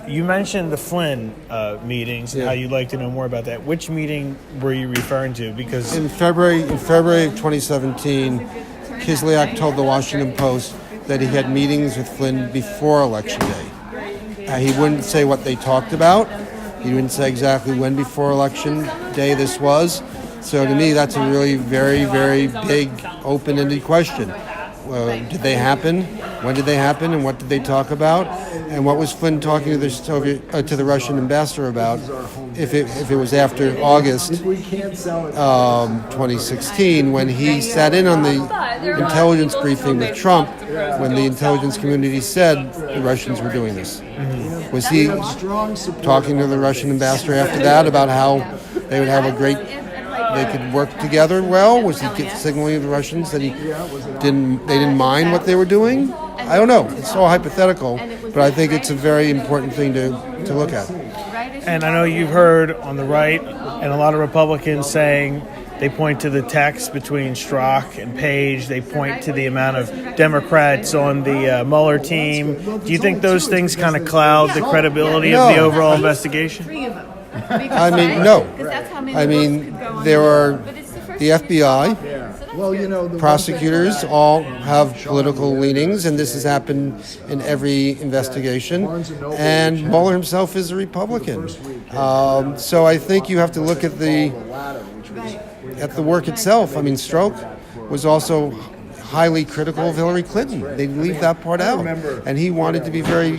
You mentioned the Flynn meetings and how you'd like to know more about that. Which meeting were you referring to? Because In February of 2017, Kislyak told the Washington Post that he had meetings with Flynn before Election Day. He wouldn't say what they talked about. He wouldn't say exactly when before Election Day this was. So to me, that's a really very, very big, open-ended question. Did they happen? When did they happen? And what did they talk about? And what was Flynn talking to the Russian ambassador about? If it was after August 2016, when he sat in on the intelligence briefing with Trump, when the intelligence community said the Russians were doing this. Mm-hmm. Was he talking to the Russian ambassador after that about how they would have they could work together well? Was he signaling to the Russians that they didn't mind what they were doing? I don't know. It's all hypothetical, but I think it's a very important thing to look at. And I know you've heard on the right and a lot of Republicans saying they point to the text between Strzok and Page. They point to the amount of Democrats on the Mueller team. Do you think those things kind of cloud the credibility of the overall investigation? I mean, no. I mean, there are the FBI, prosecutors all have political leanings, and this has happened in every investigation. And Mueller himself is a Republican. So I think you have to look at the work itself. I mean, Strzok was also highly critical of Hillary Clinton. They leave that part out. And he wanted to be very,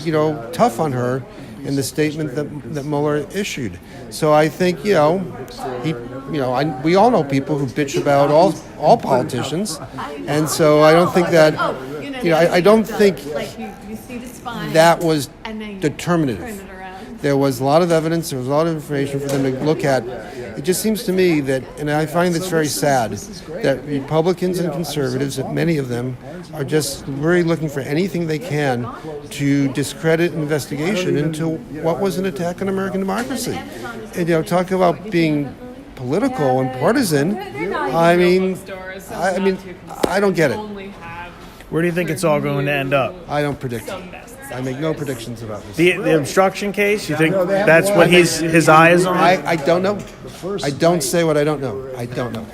tough on her in the statement that Mueller issued. So I think, we all know people who bitch about all politicians. And so I don't think that, I don't think that was determinative. There was a lot of evidence, there was a lot of information for them to look at. It just seems to me that, and I find this very sad, that Republicans and conservatives, that many of them, are just really looking for anything they can to discredit an investigation into what was an attack on American democracy. And, talk about being political and partisan. I mean, I don't get it. Where do you think it's all going to end up? I don't predict. I make no predictions about this. The obstruction case, you think that's what his eye is on? I don't know. I don't say what I don't know. I don't know.